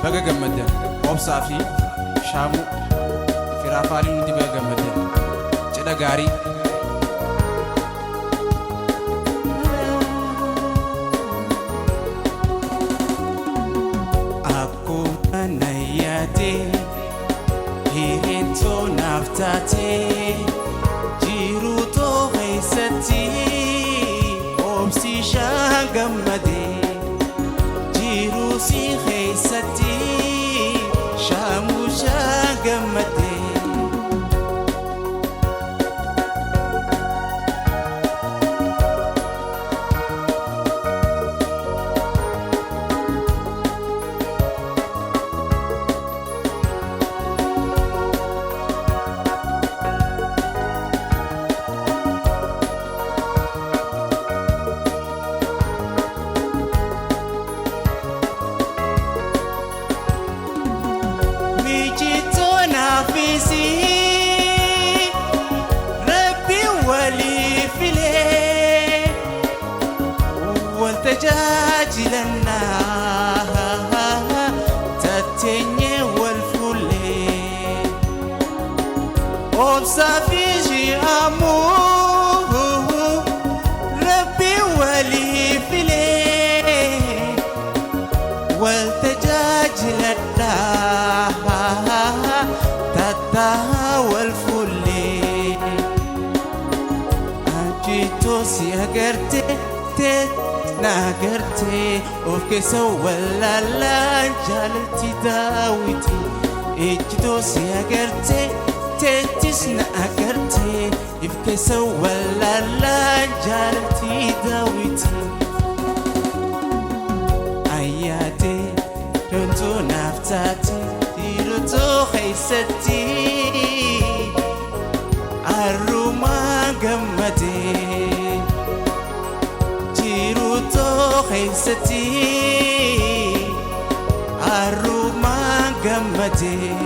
baga gammadan obsaa fi shaamuu firaafaanii nuti baga gammadan cidha gaarii. Akkuma na yaade hirintoo naaf taate jiruu too keessatti obsiishaan gammadee. Jirusi keessatti shaamushaan gammadee. Rabbi walii filee wal tajaajilannaa tatteenyee wal fuullee obsaa fi shi'amuu Rabbi walii filee wal tajaajilannaa wal fuullee anjito si agarte te na agarte of keessa walaalaan jaalalti daawiti ejjito si agarte teettis na agarte if keessa walaalaan jaalalti daawiti ayyaate dontoo naaf taate Jirutoo keessatti arrumaan gammadee. Jirutoo keessatti arrumaan gammadee.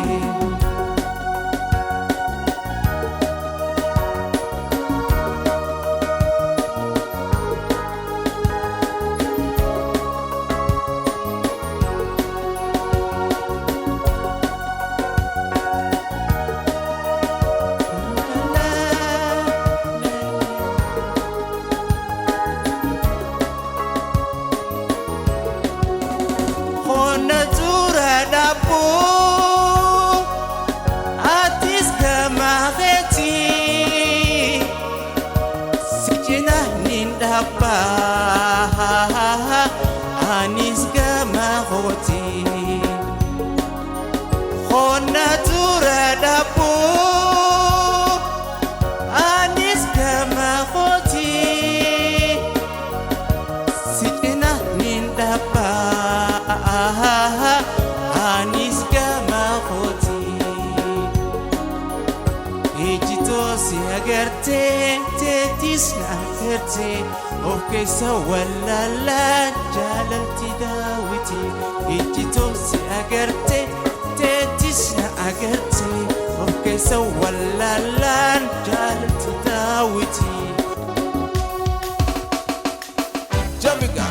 Atis gamaheti sijina nindapa anis gamahoti khona turadapu anis gamahoti sijina nindapa anis gamahoti ejito si agarte tetis na agarte of keessa walaalaan jaalalti daawiti ejito si agarte tetis na agarte of keessa walaalaan jaalalti daawiti Jamaica.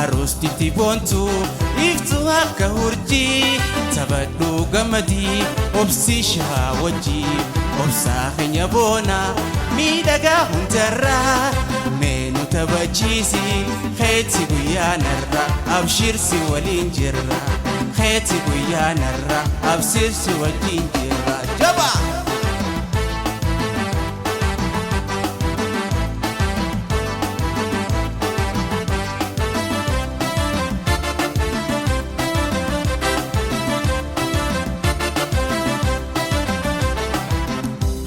Arostiti bontu iftu akka urjii taphadhu gammadii obsi shaawajii obsaa keenya boona miidhagaa hundarraa meenu taphachiisi keeti guyyaanarra abshirsi waliin jirra keeti guyyaanarra abshirsi waliin jirra jaba.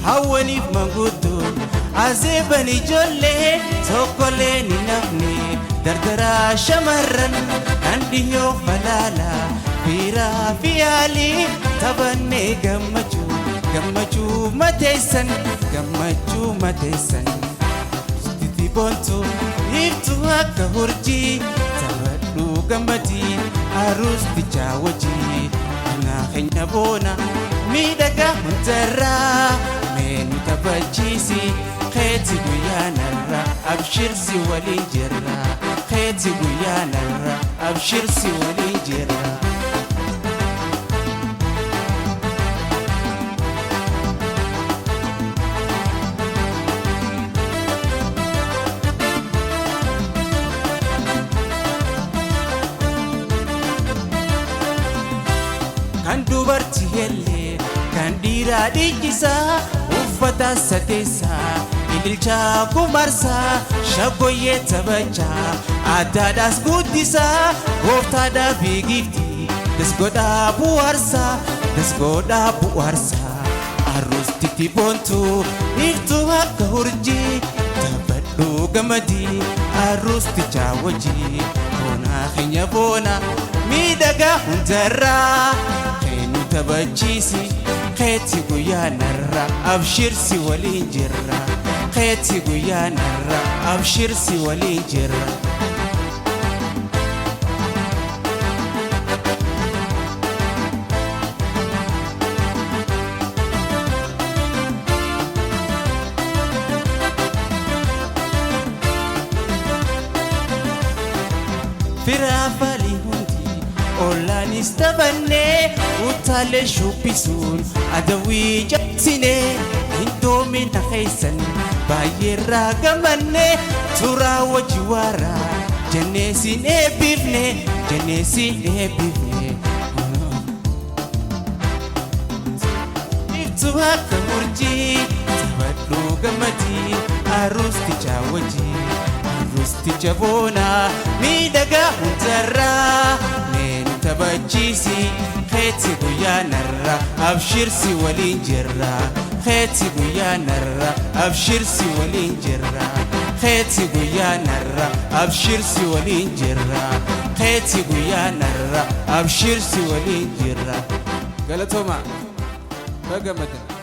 Hawwaniif manguddoon azeebani ijoollee tokkollee ni nafne dardaraa shamarran kan dhiyoo falaalaa fiiraa fi yaalii taphannee gammachuu gammachuu mateessan Titi bontu iftu akka hurjii taphadhu gammadii aroosticha wajjii ana keenya boona miidhagaa hundarraa meenu taphachiisi keeti guyyaa narra abshirsi waliin jirra keeti guyyaa narra abshirsi waliin jirra kan dubartii hellee kan dhiiraa dhiichisaa uffata sateessaa ililchaa kumarsaa shaggooyyee taphachaa addaadhaas guddisaa gooftaadhaa fiigiftii dasgoodhaa bu'aarsaa aroostitti boontuu iftuu akka hurjii taphadhu gammadii aroosticha wajjii boonaa keenya boona miidhagaa hundarraa keenu taphachiisi keeti guyyaa narra abshirsi waliin jirra keeti guyyaa narra abshirsi waliin jirra Firafali hundi olaanis taphannee utaalee shubbisuun adawii jabsinee hindoomina keessan baay'eerraa gammannee turaa wajji waaraa jenneesiin eebbifne iftu akka hurjii taphadhu gammadii aroosticha wajjii aroosticha boonaa miidhagaa hundarraa meenu taphachiisi keeti guyyaa narra abshirsi waliin jirra keeti guyyaa narra abshirsi waliin jirra keeti guyyaa narra abshirsi waliin jirra keeti guyyaa narra abshirsi waliin jirra galatooma baga madan